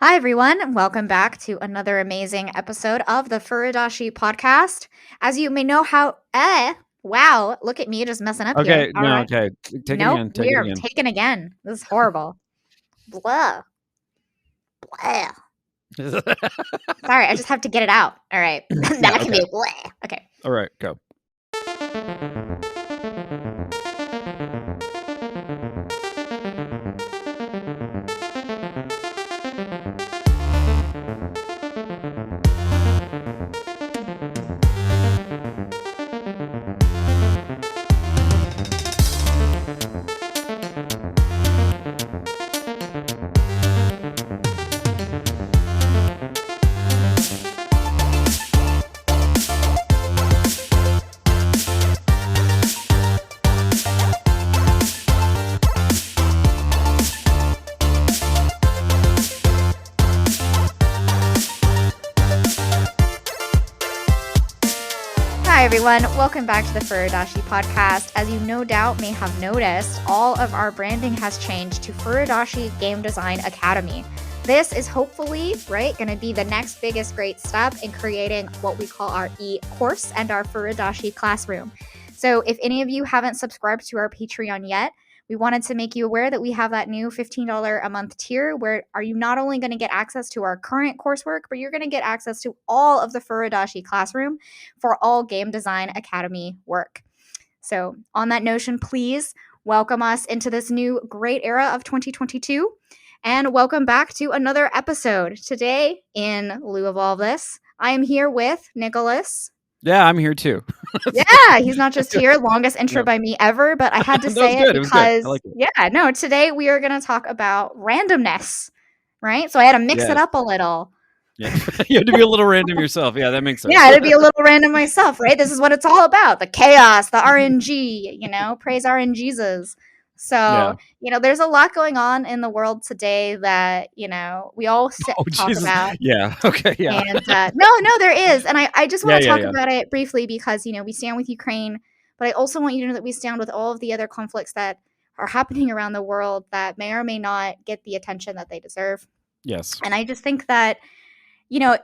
Hi, everyone. Welcome back to another amazing episode of the Furudashi podcast. As you may know, wow, look at me just messing up here. Okay, All no, right. okay. Take it Nope, again. Take we it are again. taken again. This is horrible. Blah, blah. Sorry, I just have to get it out. All right. Yeah, That can okay. be blah. Okay. All right, go. Hi, everyone. Welcome back to the Furudashi podcast. As you no doubt may have noticed, all of our branding has changed to Furudashi Game Design Academy. This is hopefully, going to be the next biggest great step in creating what we call our e-course and our Furudashi classroom. So if any of you haven't subscribed to our Patreon yet, we wanted to make you aware that we have that new $15 a month tier where are you not only going to get access to our current coursework, but you're going to get access to all of the Furudashi classroom for all Game Design Academy work. So on that notion, please welcome us into this new great era of 2022 and welcome back to another episode. Today, in lieu of all this, I am here with Nicholas. Yeah, I'm here too. Yeah, he's not just here. Longest intro by me ever, but I had to That say was good. it It was good. I because, like it. today we are going to talk about randomness, right? So I had to mix it Yes. up a little. Yeah. You have to be a little random yourself. Yeah, that makes sense. Yeah, it'd be a little random myself, right? This is what it's all about. The chaos, the RNG, praise RNGesus. So, Yeah. there's a lot going on in the world today that, we all Oh, talk Jesus. about. Yeah. Okay. Yeah. And no, there is. And I just want to talk Yeah. about it briefly because, we stand with Ukraine, but I also want you to know that we stand with all of the other conflicts that are happening around the world that may or may not get the attention that they deserve. Yes. And I just think that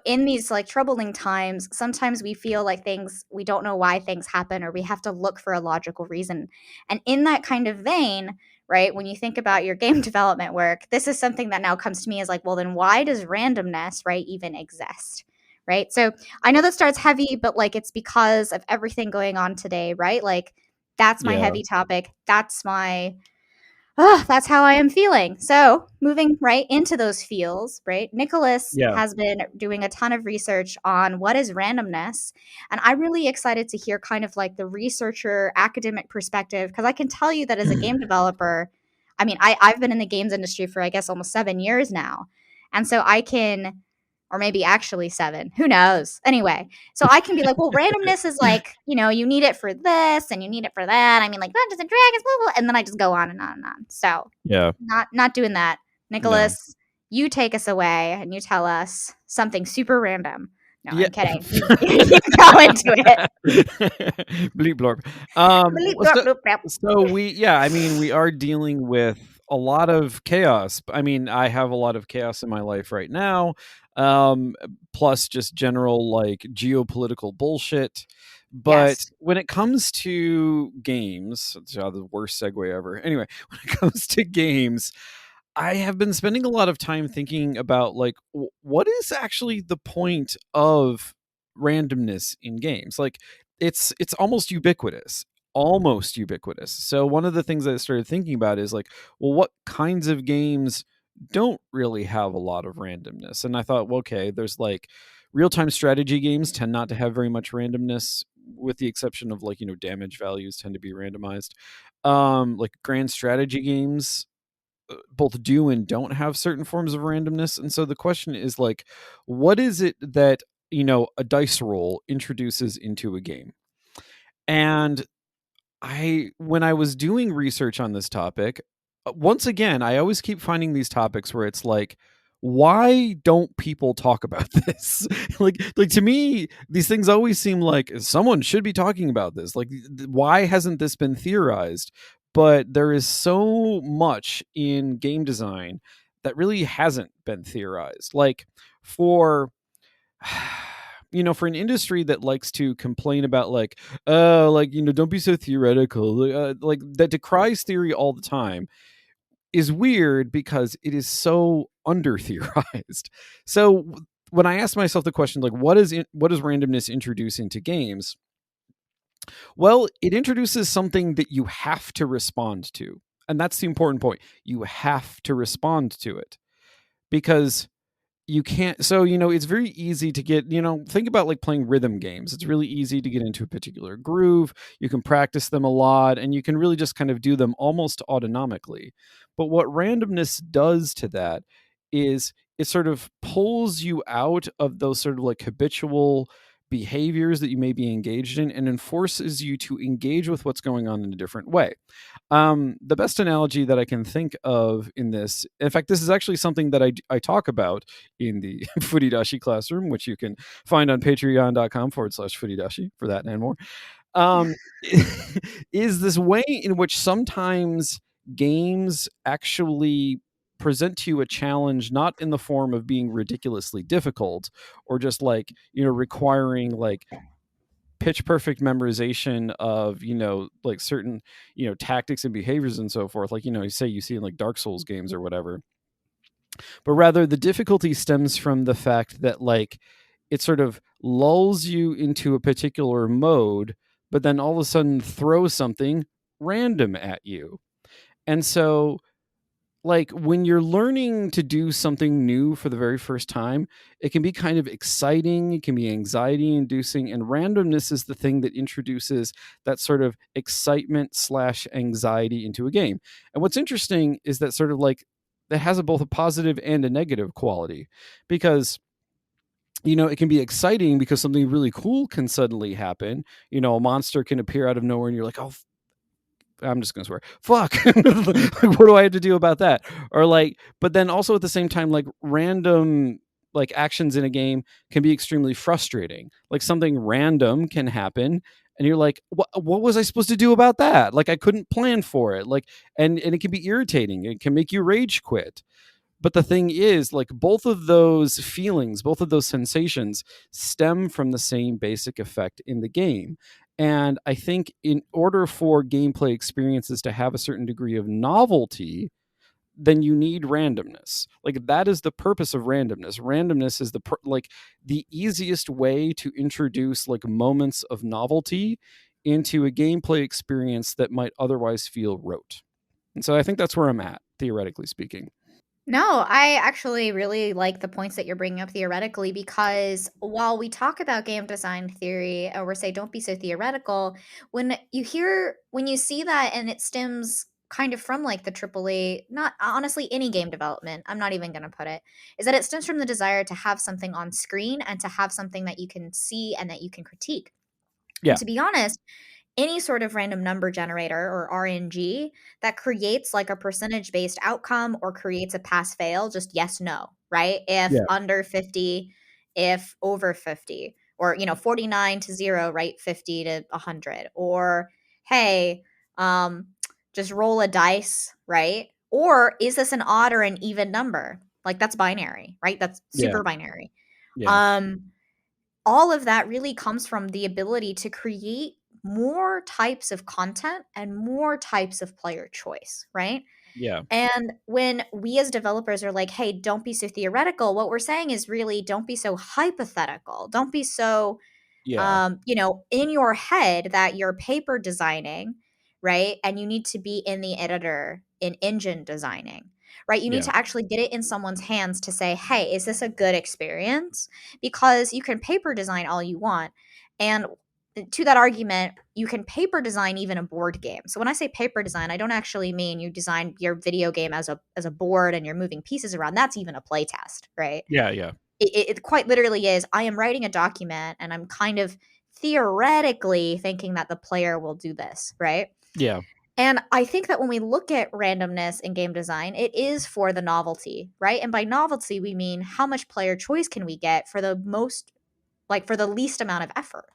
in these like troubling times, sometimes we feel like we don't know why things happen or we have to look for a logical reason. And in that kind of vein, right, when you think about your game development work, this is something that now comes to me as like, well, then why does randomness, right, even exist? Right. So I know that starts heavy, but like it's because of everything going on today, right? Like that's my Yeah. heavy topic. That's how I am feeling. So, moving right into those feels, right? Nicholas Yeah. has been doing a ton of research on what is randomness. And I'm really excited to hear kind of like the researcher academic perspective because I can tell you that as a game developer, I mean, I've been in the games industry for, I guess, almost 7 years now. And so I can, or maybe actually 7, who knows? Anyway, so I can be like, well, randomness is like, you need it for this and you need it for that. I mean, like Dungeons and Dragons, blah, blah, and then I just go on and on and on. So Yeah. not doing that. Nicholas, you take us away and you tell us something super random. No, Yeah. I'm kidding. You go into it. Bleep blorp. Bleep, blop, bloop, blop. So we are dealing with a lot of chaos. I mean, I have a lot of chaos in my life right now. Plus just general like geopolitical bullshit. But Yes. when it comes to games, it's the worst segue ever. Anyway, when it comes to games, I have been spending a lot of time thinking about like what is actually the point of randomness in games. Like it's almost ubiquitous. Almost ubiquitous. So one of the things I started thinking about is like, well, what kinds of games don't really have a lot of randomness? And I thought, well, okay, there's like real-time strategy games tend not to have very much randomness, with the exception of like, damage values tend to be randomized. Like grand strategy games both do and don't have certain forms of randomness. And so the question is like, what is it that, a dice roll introduces into a game? And when I was doing research on this topic, once again, I always keep finding these topics where it's like, why don't people talk about this? like to me, these things always seem like someone should be talking about this. Like, why hasn't this been theorized? But there is so much in game design that really hasn't been theorized. Like for for an industry that likes to complain about like, oh, like, don't be so theoretical, like that decries theory all the time, is weird because it is so under theorized. So when I ask myself the question, like, what does randomness introduce into games? Well, it introduces something that you have to respond to. And that's the important point. You have to respond to it because you can't. So, it's very easy to get, think about like playing rhythm games. It's really easy to get into a particular groove. You can practice them a lot and you can really just kind of do them almost autonomically. But what randomness does to that is it sort of pulls you out of those sort of like habitual behaviors that you may be engaged in and enforces you to engage with what's going on in a different way. The best analogy that I can think of in this, in fact, this is actually something that I talk about in the Furidashi classroom, which you can find on patreon.com/Furidashi for that and more, um, is this way in which sometimes games actually present to you a challenge, not in the form of being ridiculously difficult or just like, requiring like pitch perfect memorization of like certain tactics and behaviors and so forth, like you say you see in like Dark Souls games or whatever, but rather the difficulty stems from the fact that like it sort of lulls you into a particular mode but then all of a sudden throws something random at you. And so like when you're learning to do something new for the very first time, it can be kind of exciting, it can be anxiety inducing, and randomness is the thing that introduces that sort of excitement slash anxiety into a game. And what's interesting is that sort of like that has both a positive and a negative quality, because it can be exciting because something really cool can suddenly happen. A monster can appear out of nowhere and you're like, oh, I'm just gonna swear. Fuck. What do I have to do about that? Or like, but then also at the same time, like random like actions in a game can be extremely frustrating. Like something random can happen, and you're like, what was I supposed to do about that? Like I couldn't plan for it. Like, and it can be irritating. It can make you rage quit. But the thing is, like, both of those feelings, both of those sensations stem from the same basic effect in the game. And I think in order for gameplay experiences to have a certain degree of novelty, then you need randomness. Like that is the purpose of randomness. Randomness is like the easiest way to introduce like moments of novelty into a gameplay experience that might otherwise feel rote. And so I think that's where I'm at, theoretically speaking. No, I actually really like the points that you're bringing up theoretically, because while we talk about game design theory or we say don't be so theoretical, when you see that and it stems kind of from like the AAA, not honestly any game development, I'm not even going to put it, is that it stems from the desire to have something on screen and to have something that you can see and that you can critique. And Yeah. to be honest, any sort of random number generator or RNG that creates like a percentage based outcome or creates a pass fail, just yes, no, right? If Yeah. under 50, if over 50, or 49 to 0, right? 50 to 100, or hey, um just roll a dice, right? Or is this an odd or an even number? Like that's binary, right? That's Yeah. super binary. Yeah. Um all of that really comes from the ability to create more types of content and more types of player choice, right? Yeah. And when we as developers are like, hey, don't be so theoretical, what we're saying is really don't be so hypothetical. Don't be so Yeah. in your head that you're paper designing, right? And you need to be in the editor in engine designing, right? You need Yeah. to actually get it in someone's hands to say, hey, is this a good experience? Because you can paper design all you want. And to that argument, you can paper design even a board game. So when I say paper design, I don't actually mean you design your video game as a board and you're moving pieces around. That's even a play test, right? Yeah. Yeah. It quite literally is, I am writing a document and I'm kind of theoretically thinking that the player will do this, right? Yeah. And I think that when we look at randomness in game design, it is for the novelty, right? And by novelty, we mean how much player choice can we get for the most, like for the least amount of effort,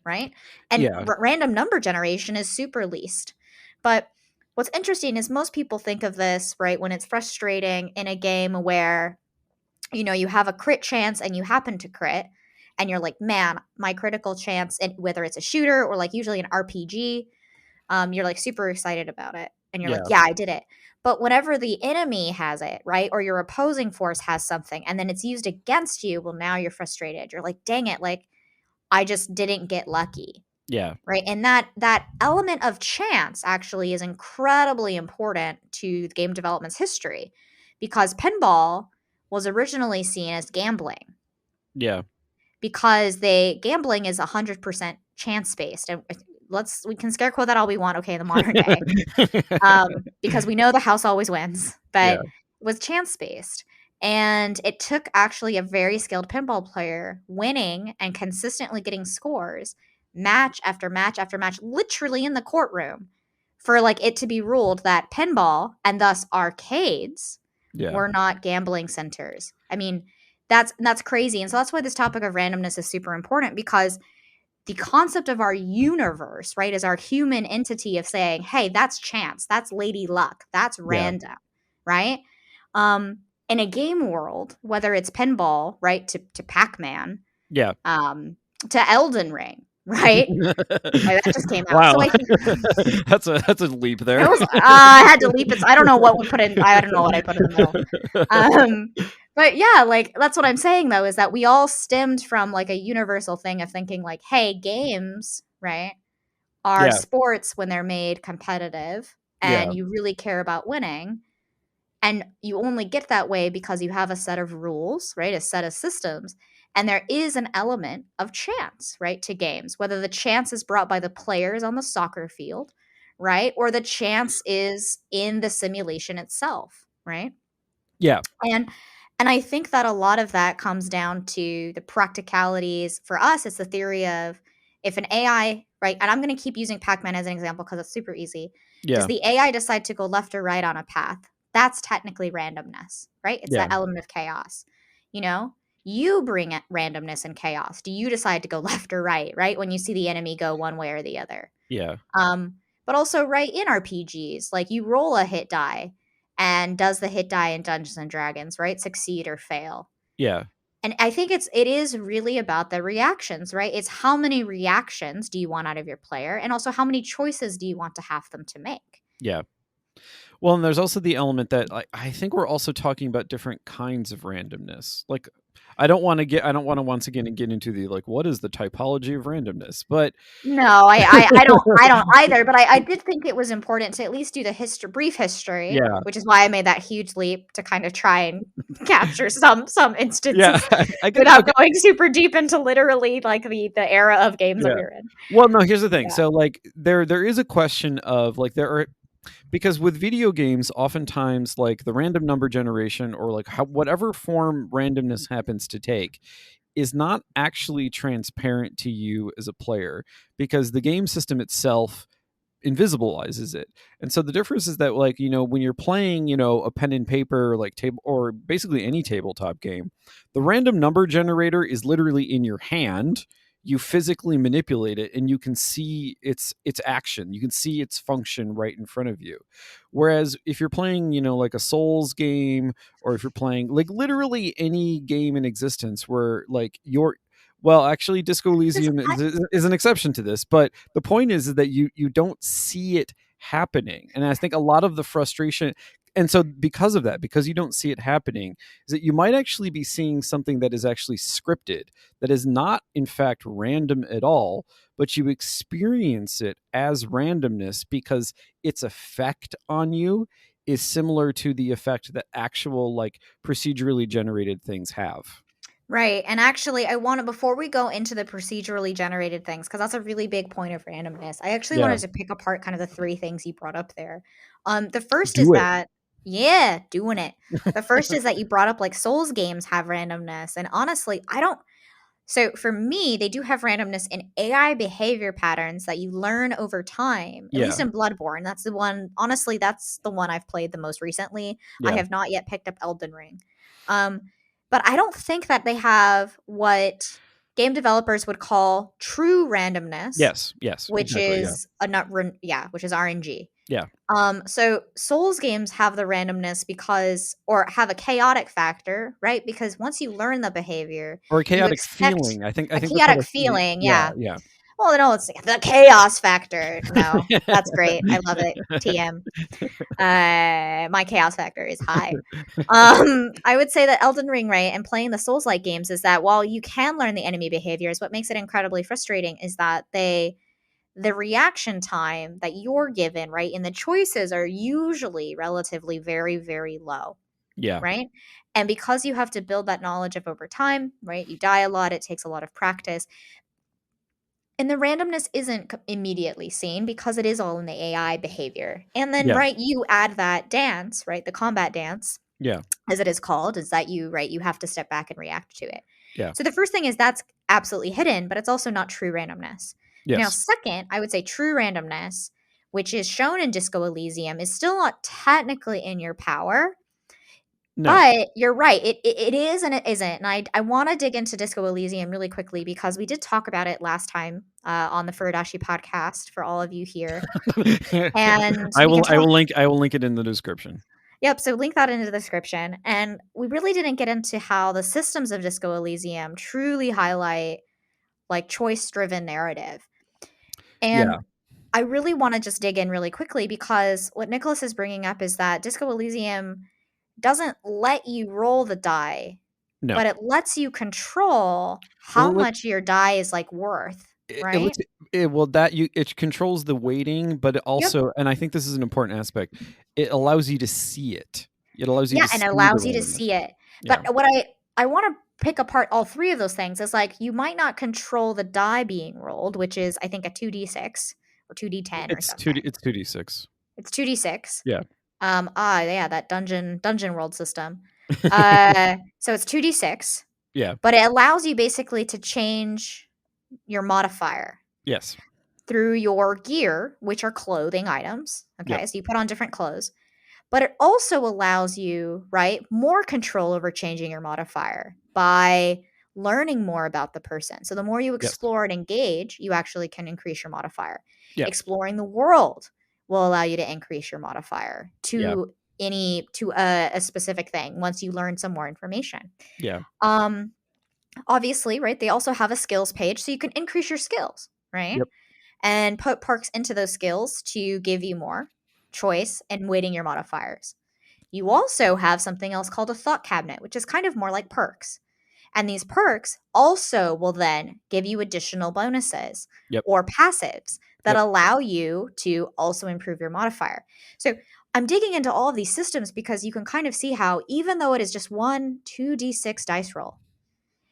right? And Yeah. random number generation is super least. But what's interesting is most people think of this, right, when it's frustrating in a game where you have a crit chance and you happen to crit, and you're like, man, my critical chance, whether it's a shooter or like usually an RPG, you're like super excited about it. And you're like, Yeah. yeah, I did it. But whenever the enemy has it, right, or your opposing force has something and then it's used against you, well, now you're frustrated. You're like, dang it, like I just didn't get lucky. Yeah. Right. And that element of chance actually is incredibly important to the game development's history, because pinball was originally seen as gambling, Yeah. because gambling is 100% chance based. And we can scare quote that all we want, okay, in the modern day, because we know the house always wins, but Yeah. it was chance based. And it took actually a very skilled pinball player winning and consistently getting scores match after match after match, literally in the courtroom, for like it to be ruled that pinball and thus arcades Yeah. were not gambling centers. I mean, that's crazy. And so that's why this topic of randomness is super important, because the concept of our universe, right, is our human entity of saying, hey, that's chance, that's lady luck, that's Yeah. random, right? In a game world, whether it's pinball, right, to Pac-Man, Yeah. to Elden Ring, right? That just came out. So Wow. I think That's a leap there. it was, I had to leap it. I don't know what we put in. I don't know what I put in the middle. But yeah, like that's what I'm saying though, is that we all stemmed from like a universal thing of thinking like, hey, games, right, are Yeah. sports when they're made competitive Yeah. and you really care about winning. And you only get that way because you have a set of rules, right? A set of systems. And there is an element of chance, right, to games, whether the chance is brought by the players on the soccer field, right? Or the chance is in the simulation itself, right? Yeah. And I think that a lot of that comes down to the practicalities. For us, it's the theory of, if an AI, right, and I'm going to keep using Pac-Man as an example because it's super easy. Does Yeah. the AI decide to go left or right on a path? That's technically randomness, right? It's Yeah. that element of chaos. You know, you bring randomness and chaos. Do you decide to go left or right, right? When you see the enemy go one way or the other. Yeah. But also, right, in RPGs, like you roll a hit die, and does the hit die in Dungeons and Dragons, right, succeed or fail? Yeah. And I think it is really about the reactions, right? It's how many reactions do you want out of your player, and also how many choices do you want to have them to make? Yeah. Well, and there's also the element that I think we're also talking about different kinds of randomness. Like, I don't want to once again get into the like, what is the typology of randomness? But No, I don't either. But I did think it was important to at least do the brief history, yeah, which is why I made that huge leap to kind of try and capture some yeah, instances I get without okay, going super deep into literally like the era of games that yeah. we were in. Well, no, here's the thing. Yeah. So, like, there is a question of like there are, because with video games, oftentimes like the random number generation or like whatever form randomness happens to take is not actually transparent to you as a player, because the game system itself invisibilizes it. And so the difference is that, like, when you're playing, a pen and paper like table, or basically any tabletop game, the random number generator is literally in your hand. You physically manipulate it and you can see its action, you can see its function right in front of you. Whereas if you're playing, like a Souls game, or if you're playing like literally any game in existence where like you're, well, actually, Disco 'Cause Elysium is an exception to this, but the point is that you don't see it happening, and I think a lot of the frustration, and so because of that, because you don't see it happening, is that you might actually be seeing something that is actually scripted, that is not in fact random at all, but you experience it as randomness because its effect on you is similar to the effect that actual like procedurally generated things have. Right. And actually, I want to, before we go into the procedurally generated things, because that's a really big point of randomness, I actually Yeah, wanted to pick apart kind of the three things you brought up there. The first is do it. that, yeah, doing it. The first is that you brought up like Souls games have randomness. And honestly, I don't. So for me, they do have randomness in AI behavior patterns that you learn over time, at Yeah, least in Bloodborne. That's the one, honestly, that's the one I've played the most recently. I yeah. have not yet picked up Elden Ring. Um, but I don't think that they have what game developers would call true randomness, Yes, yes, which exactly, yeah. is which is RNG. Yeah. So Souls games have the randomness because, or have a chaotic factor, right? Because once you learn the behavior, Or a you chaotic expect feeling. I think a that's how chaotic to see it. feeling. Yeah, Yeah. yeah. Well, no, it's the chaos factor. No, that's great. I love it. TM. My chaos factor is high. I would say that Elden Ring, right, and playing the Souls-like games is that while you can learn the enemy behaviors, what makes it incredibly frustrating is that the reaction time that you're given, right, and the choices are usually relatively very, very low, Yeah. right? And because you have to build that knowledge of over time, right? You die a lot, it takes a lot of practice. And the randomness isn't immediately seen because it is all in the AI behavior. And then, Yeah. right, you add that dance, right? The combat dance, Yeah. as it is called, is that you, right, you have to step back and react to it. Yeah. So the first thing is that's absolutely hidden, but it's also not true randomness. Now, Yes. second, I would say true randomness, which is shown in Disco Elysium, is still not technically in your power. No. But you're right. It is and it isn't. And I want to dig into Disco Elysium really quickly because we did talk about it last time on the Furudashi podcast for all of you here. And we can talk. I will link it in the description. Yep. So link that into the description. And we really didn't get into how the systems of Disco Elysium truly highlight like choice driven narrative. And Yeah. I really want to just dig in really quickly because what Nicholas is bringing up is that Disco Elysium doesn't let you roll the die, No. but it lets you control how Well, much your die is like worth, it right? looks well that you it controls the weighting, but it Yep. also, and I think this is an important aspect, it allows you to see it. It allows you Yeah, to and see it the allows you to randomness. see it. Yeah. But what I want to pick apart all three of those things is like you might not control the die being rolled, which is I think a 2d6 or 2d10 or something. It's 2d6. It's 2d6. Yeah. Yeah, that dungeon world system. So it's 2d6, Yeah. but it allows you basically to change your modifier Yes. through your gear, which are clothing items. Yep. Okay, so you put on different clothes, but it also allows you, right, more control over changing your modifier by learning more about the person. So the more you Yes. explore and engage, you actually can increase your modifier. Yeah. Exploring the world will allow you to increase your modifier Yeah. to a specific thing once you learn some more information. Yeah. Obviously, right, they also have a skills page so you can increase your skills, right? Yep. And put perks into those skills to give you more choice and weighting your modifiers. You also have something else called a thought cabinet, which is kind of more like perks. And these perks also will then give you additional bonuses Yep. or passives that Yep. allow you to also improve your modifier. So I'm digging into all of these systems because you can kind of see how, even though it is just one 2d6 dice roll,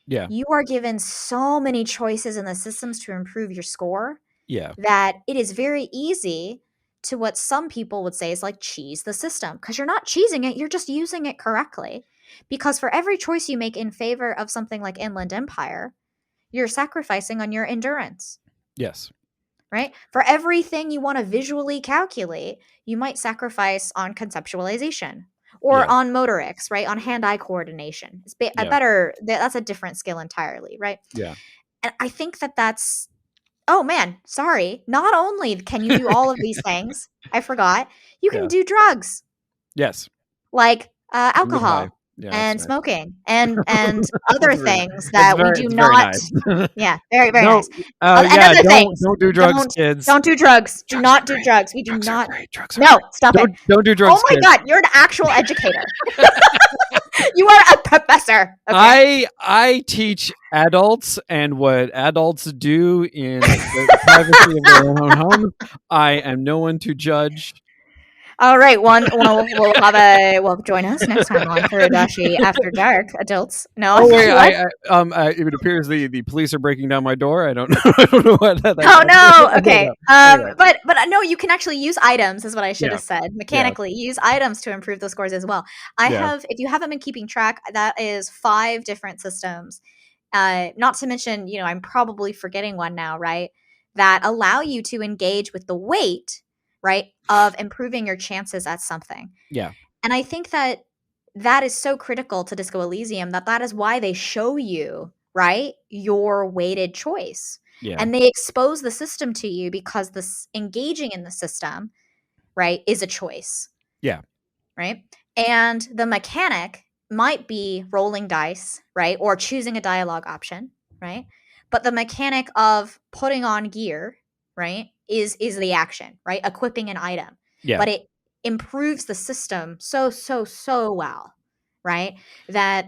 Yeah. you are given so many choices in the systems to improve your score Yeah. that it is very easy to what some people would say is like cheese the system because you're not cheesing it, you're just using it correctly. Because for every choice you make in favor of something like Inland Empire, you're sacrificing on your endurance, Yes. right? For everything you want to visually calculate, you might sacrifice on conceptualization or Yeah. on motorics, right? On hand-eye coordination. It's a Yeah. better, that's a different skill entirely, right? Yeah. And I think that that's oh man, sorry. Not only can you do all of these things, I forgot, you can Yeah. do drugs Yes. like And get high. alcohol Yeah, that's and nice. smoking and other That's very nice. things that we do It's very not. nice. Yeah, very very No, nice. And yeah, other things. don't do drugs, kids. Don't do drugs. Do Drugs are not do great. drugs. We do Drugs are not. great. Drugs are No, great. stop it. Don't do Oh drugs, my kids. god, you're an actual educator. You are a professor. Okay. I teach adults and what adults do in the privacy of their own home. I am no one to judge. All right, we'll join us next time on Furudashi After Dark, adults. No, Oh wait, what? it appears the police are breaking down my door. I don't know. I don't know what that. Oh no. I don't Okay. know. Anyway, But no, you can actually use items, is what I should yeah, have said. yeah, Mechanically, use items to improve those scores as well. I yeah, have, if you haven't been keeping track, that is 5 different systems. Not to mention, I'm probably forgetting one now, right? That allow you to engage with the weight, right, of improving your chances at something. yeah, And I think that that is so critical to Disco Elysium that is why they show you, right, your weighted choice. yeah, And they expose the system to you because this engaging in the system right, is a choice. Yeah. Right? And the mechanic might be rolling dice, right? Or choosing a dialogue option, right? But the mechanic of putting on gear, right, is the action, right? Equipping an item. Yeah. But it improves the system so well, right? That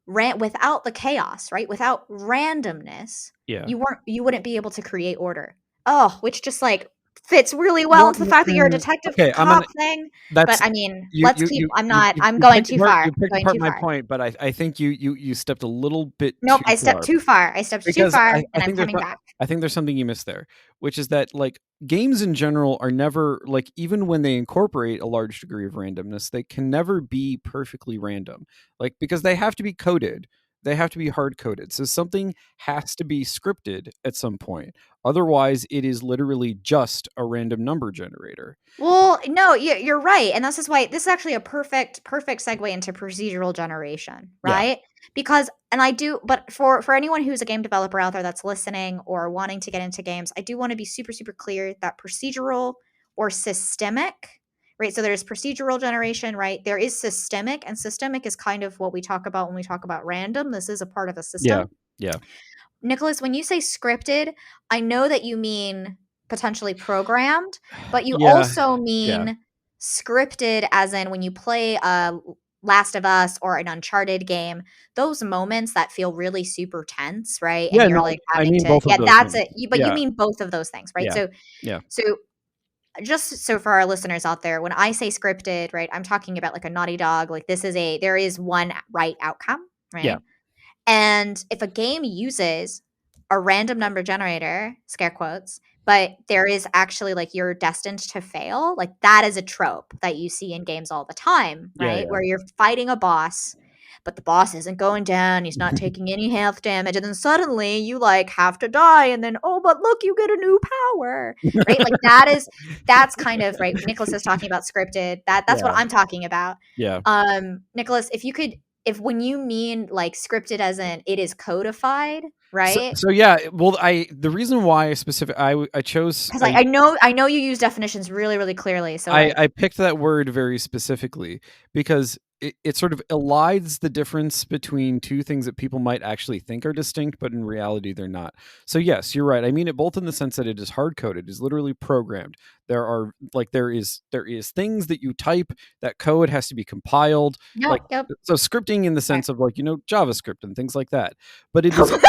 without the chaos, right? Without randomness, Yeah. you wouldn't be able to create order. Oh, which just like fits really well Well, into the fact that you're a detective okay, I'm cop gonna thing. But that's I mean, you let's you keep you I'm you not you I'm you going picked too apart far. you I'm picked going apart too my far. point, but I think you stepped a little bit Nope, too I stepped far. too far. I stepped too Because far I and I'm think there's coming back. I think there's something you missed there, which is that like games in general are never like, even when they incorporate a large degree of randomness, they can never be perfectly random. Like, because they have to be coded. They have to be hard coded. So something has to be scripted at some point. Otherwise, it is literally just a random number generator. Well, no, you're right, and this is why this is actually a perfect segue into procedural generation, Yeah. right? Because and I do, but for anyone who's a game developer out there that's listening or wanting to get into games, I do want to be super clear that procedural or systemic, right? So there's procedural generation, right? There is systemic, and systemic is kind of what we talk about when we talk about random. This is a part of a Yeah. system. Yeah. Nicholas, when you say scripted, I know that you mean potentially programmed, but you Yeah. also Yeah. mean scripted as in when you play Last of Us or an Uncharted game, those moments that feel really super tense, right? And Yeah, you're no, like I having mean to, both of yeah, those that's things. it. But you Yeah. mean both of those things, right? Yeah. Yeah. So just so for our listeners out there, when I say scripted, right, I'm talking about like a Naughty Dog, like there is one right outcome, Yeah. right? And if a game uses a random number generator, scare quotes, but there is actually like you're destined to fail, like that is a trope that you see in games all the time, Yeah. right? Yeah. Where you're fighting a boss, but the boss isn't going down, he's not taking any health damage, and then suddenly you like have to die, and then oh, but look, you get a new power, right? Like that's kind of right. Nicholas is talking about scripted. That's what Yeah. I'm talking about. Yeah. Nicholas, if you could if when you mean like scripted as in it is codified, right? So yeah, well, the reason why I chose Because I know you use definitions really clearly. So like, I picked that word very specifically because it sort of elides the difference between two things that people might actually think are distinct, but in reality they're not. So yes, you're right. I mean it both in the sense that it is hard coded, is literally programmed. There are like there is things that you type, that code has to be compiled. Like, yep. so scripting in the Okay. sense of like, JavaScript and things like that. But it is all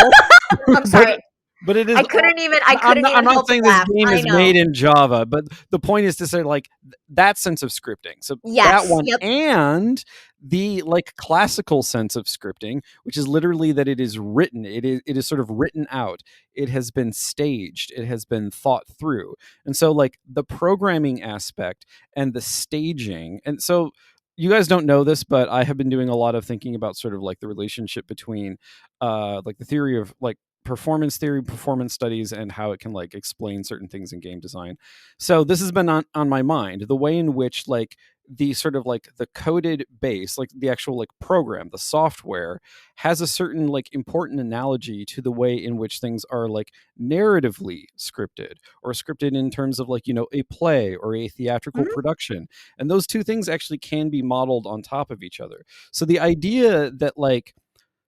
I'm but sorry. but it is I all couldn't even I couldn't I'm even not help but saying this laugh. game I is know. made in Java, but the point is to say like that sense of scripting. So that Yes. one, Yep. and the like classical sense of scripting, which is literally that it is written, it is sort of written out. It has been staged, it has been thought through. And so like the programming aspect and the staging. And so you guys don't know this, but I have been doing a lot of thinking about sort of like the relationship between like the theory of like performance theory, performance studies, and how it can like explain certain things in game design. So this has been on my mind, the way in which like the sort of like the coded base, like the actual like program, the software has a certain like important analogy to the way in which things are like narratively scripted, or scripted in terms of like, a play or a theatrical Mhm. production. And those two things actually can be modeled on top of each other. So the idea that like,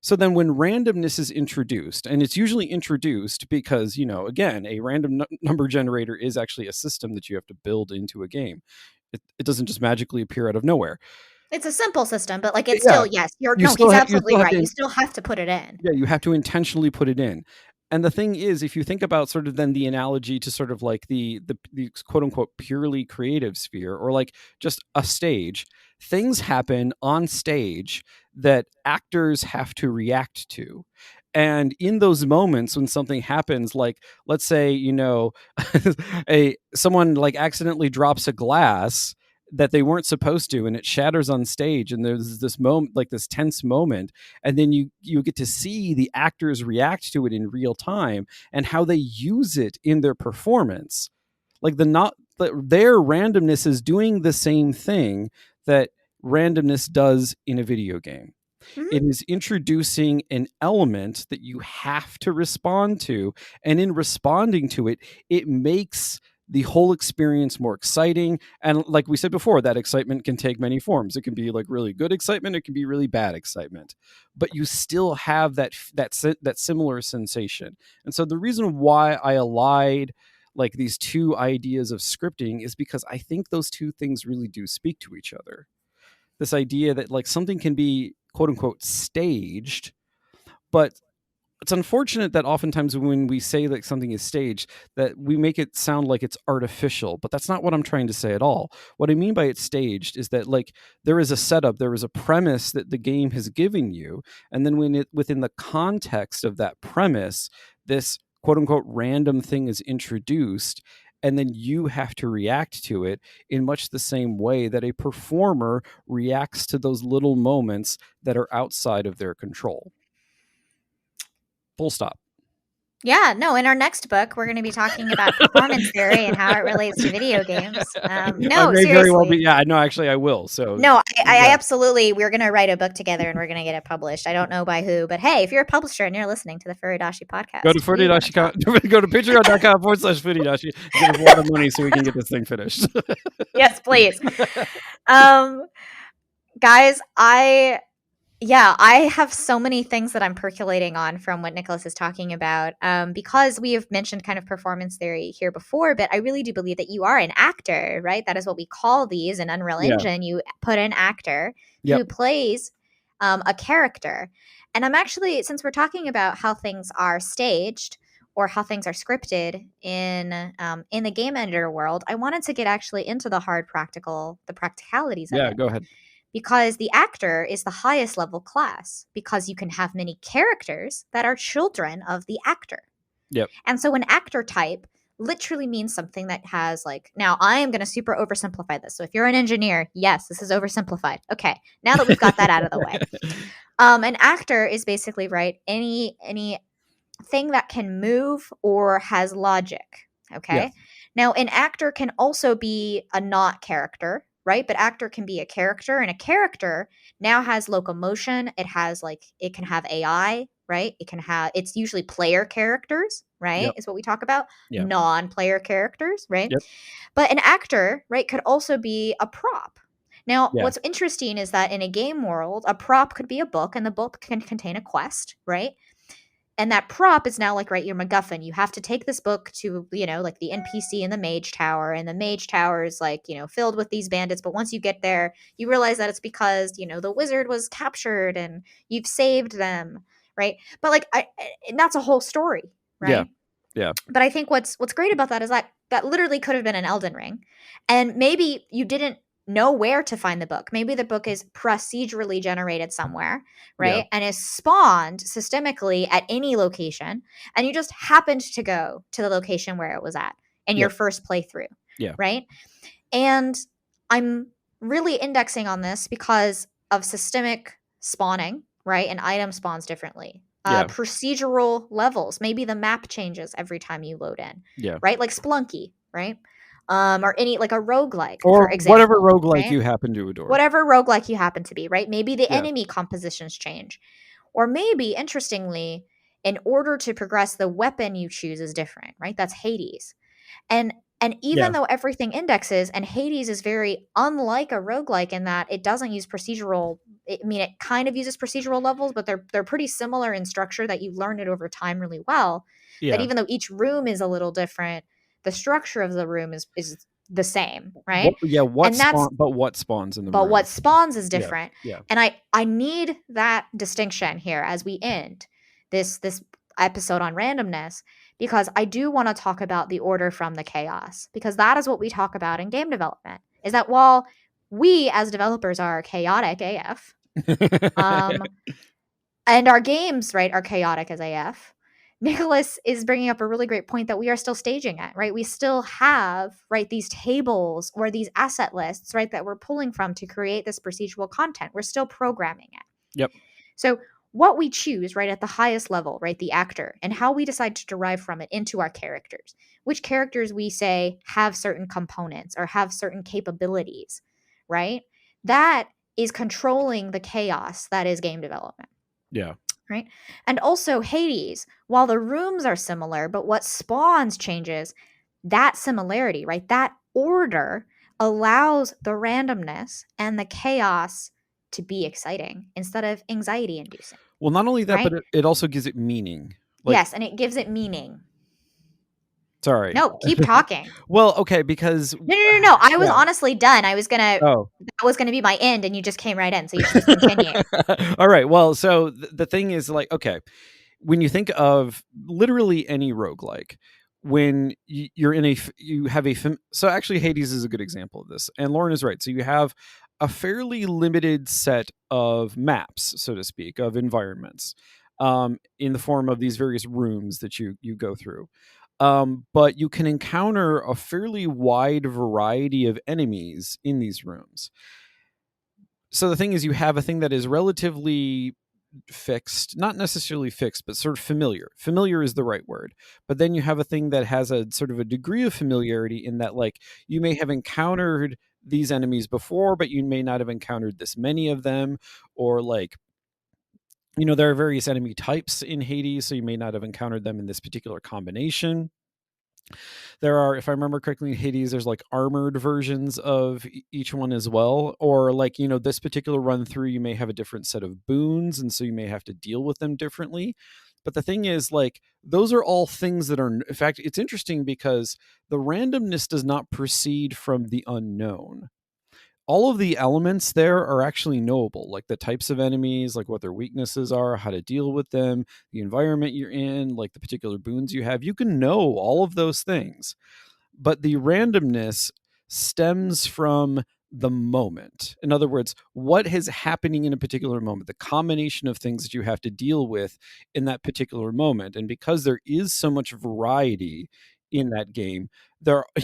so then when randomness is introduced, and it's usually introduced because, again, a random number generator is actually a system that you have to build into a game. It doesn't just magically appear out of nowhere. It's a simple system, but like it's Yeah, still yes. You're you no. still He's you absolutely still have right. to You still have to put it in. yeah, you have to intentionally put it in. And the thing is, if you think about sort of then the analogy to sort of like the quote unquote purely creative sphere, or like just a stage, things happen on stage that actors have to react to. And in those moments when something happens, like let's say, a someone like accidentally drops a glass that they weren't supposed to, and it shatters on stage, and there's this moment, like this tense moment, and then you get to see the actors react to it in real time and how they use it in their performance. Like their randomness is doing the same thing that randomness does in a video game. It Mhm. is introducing an element that you have to respond to, and in responding to it, it makes the whole experience more exciting. And like we said before, that excitement can take many forms. It can be like really good excitement, it can be really bad excitement, but you still have that similar sensation. And so the reason why I allied like these two ideas of scripting is because I think those two things really do speak to each other. This idea that like something can be quote unquote staged, but it's unfortunate that oftentimes when we say that something is staged, that we make it sound like it's artificial, but that's not what I'm trying to say at all. What I mean by it's staged is that like there is a setup, there is a premise that the game has given you, and then within the context of that premise, this quote unquote random thing is introduced, and then you have to react to it in much the same way that a performer reacts to those little moments that are outside of their control. Full stop. Yeah, no, in our next book, we're going to be talking about performance theory and how it relates to video games. I No, may very well be. seriously. Yeah, no, actually, I will. So No, I yeah. absolutely, we're going to write a book together and we're going to get it published. I don't know by who, but hey, if you're a publisher and you're listening to the Furidashi podcast, Go to we wanna talk. Go to patreon.com/Furidashi. Give us a lot of money so we can get this thing finished. Yes, please. Guys, I have so many things that I'm percolating on from what Nicholas is talking about, because we have mentioned kind of performance theory here before, but I really do believe that you are an actor, right? That is what we call these in Unreal Yeah. Engine. You put an actor Yep. who plays a character. And I'm actually, since we're talking about how things are staged or how things are scripted in the game editor world, I wanted to get actually into the practicalities of Yeah, it. go ahead. Because the actor is the highest level class, because you can have many characters that are children of the actor. Yep. And so an actor type literally means something that has like, now I am going to super oversimplify this. So if you're an engineer, yes, this is oversimplified. Okay, now that we've got that out of the way. An actor is basically, right, any thing that can move or has logic. Okay. Yeah. Now, an actor can also be a not character, right? But actor can be a character, and a character now has locomotion. It has it can have AI, right? It's usually player characters, right? Yep. Is what we talk about. Yeah. Non-player characters, right? Yep. But an actor, right, could also be a prop. Now, Yeah. what's interesting is that in a game world, a prop could be a book, and the book can contain a quest, right? And that prop is now like, right, your MacGuffin. You have to take this book to, like the NPC in the Mage Tower, and the Mage Tower is filled with these bandits. But once you get there, you realize that it's because, the wizard was captured and you've saved them, right? But and that's a whole story, right? Yeah. Yeah. But I think what's great about that is that literally could have been an Elden Ring. And maybe you didn't know where to find the book. Maybe the book is procedurally generated somewhere, right? Yeah. And is spawned systemically at any location. And you just happened to go to the location where it was at in your first playthrough. Yeah. Right. And I'm really indexing on this because of systemic spawning, right? And item spawns differently. Procedural levels. Maybe the map changes every time you load in. Yeah. Right? Like Splunky, right? Or any like a roguelike, or for example. whatever roguelike right? you happen to adore. Whatever roguelike you happen to be, right? Maybe the enemy compositions change. Or maybe, interestingly, in order to progress, the weapon you choose is different, right? That's Hades. And even though everything indexes, and Hades is very unlike a roguelike in that it doesn't use procedural. I mean, it kind of uses procedural levels, but they're pretty similar in structure that you learn it over time really well. Yeah. That even though each room is a little different, the structure of the room is the same, right? What spawns in the room? But what spawns is different. Yeah. And I need that distinction here as we end this episode on randomness, because I do want to talk about the order from the chaos, because that is what we talk about in game development, is that while we as developers are chaotic AF, and our games, right, are chaotic as AF, Nicholas is bringing up a really great point that we are still staging at, right? We still have, right, these tables or these asset lists, right, that we're pulling from to create this procedural content. We're still programming it. Yep. So what we choose, right, at the highest level, right, the actor, and how we decide to derive from it into our characters, which characters we say have certain components or have certain capabilities, right? That is controlling the chaos that is game development. Yeah. Right. And also Hades, while the rooms are similar, but what spawns changes, that similarity, right? That order allows the randomness and the chaos to be exciting instead of anxiety inducing, Well, not only that, right? but it also gives it meaning. Like, Yes, and it gives it meaning. sorry. No, keep talking. Well, okay, because No. I was yeah. honestly done. I was gonna Oh. that was gonna be my end, and you just came right in, so you should just continue. All right. Well, so the thing is, like, okay, when you think of literally any roguelike, when you're in you have so actually Hades is a good example of this, and Lauren is right. So you have a fairly limited set of maps, so to speak, of environments, in the form of these various rooms that you go through. But you can encounter a fairly wide variety of enemies in these rooms. So the thing is, you have a thing that is relatively fixed, not necessarily fixed, but sort of familiar. Familiar is the right word. But then you have a thing that has a sort of a degree of familiarity in that, like, you may have encountered these enemies before, but you may not have encountered this many of them, or like, there are various enemy types in Hades, so you may not have encountered them in this particular combination. There are, if I remember correctly, in Hades, there's like armored versions of each one as well. Or like, this particular run through, you may have a different set of boons, and so you may have to deal with them differently. But the thing is, like, those are all things that are, in fact, it's interesting because the randomness does not proceed from the unknown. All of the elements there are actually knowable, like the types of enemies, like what their weaknesses are, how to deal with them, the environment you're in, like the particular boons you have. You can know all of those things, but the randomness stems from the moment. In other words, what is happening in a particular moment, the combination of things that you have to deal with in that particular moment. And because there is so much variety in that game,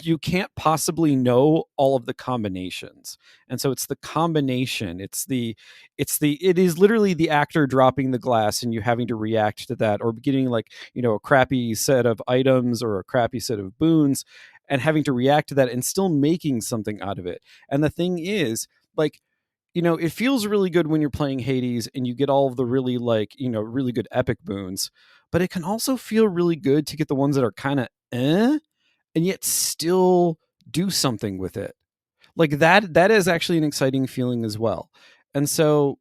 you can't possibly know all of the combinations. And so it's the combination, it is literally the actor dropping the glass and you having to react to that, or getting like, a crappy set of items or a crappy set of boons, and having to react to that and still making something out of it. And the thing is, like, it feels really good when you're playing Hades and you get all of the really, like, really good epic boons, but it can also feel really good to get the ones that are kind of and yet still do something with it. Like that is actually an exciting feeling as well. And so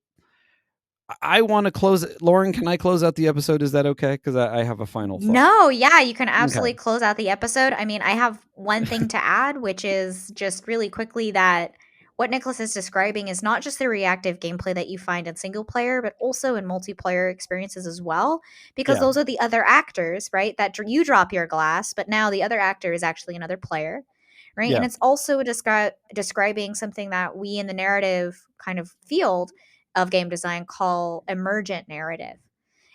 I want to close it. Lauren, can I close out the episode? Is that okay? Because I have a final thought. No, yeah, you can absolutely Okay. close out the episode. I mean, I have one thing to add, which is just really quickly that what Nicholas is describing is not just the reactive gameplay that you find in single player, but also in multiplayer experiences as well, because Yeah. those are the other actors, right? That you drop your glass, but now the other actor is actually another player, right? Yeah. And it's also describing something that we in the narrative kind of field of game design call emergent narrative.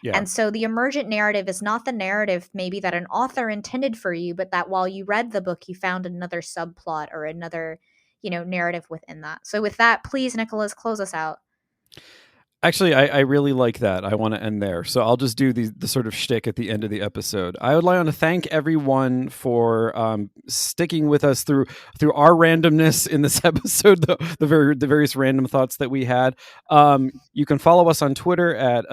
Yeah. And so the emergent narrative is not the narrative maybe that an author intended for you, but that while you read the book, you found another subplot or another, narrative within that. So with that, please, Nicholas, close us out. Actually, I really like that. I want to end there. So I'll just do the sort of shtick at the end of the episode. I would like to thank everyone for sticking with us through our randomness in this episode, the various random thoughts that we had. You can follow us on Twitter at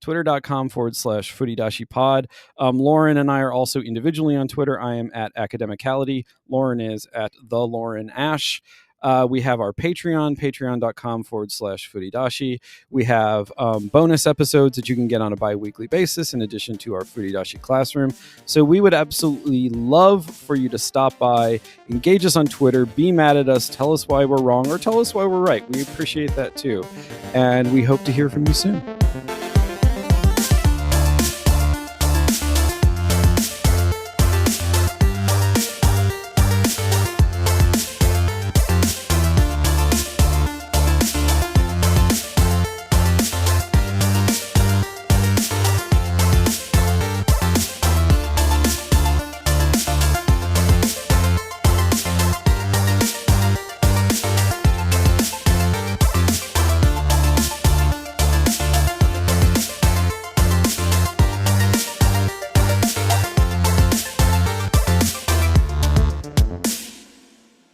twitter.com/foodidashipod. Lauren and I are also individually on Twitter. I am at academicality. Lauren is at the Lauren Ash. We have our Patreon, patreon.com/foodidashi. We have bonus episodes that you can get on a bi-weekly basis in addition to our Foodidashi classroom. So we would absolutely love for you to stop by, engage us on Twitter, be mad at us, tell us why we're wrong, or tell us why we're right. We appreciate that too. And we hope to hear from you soon.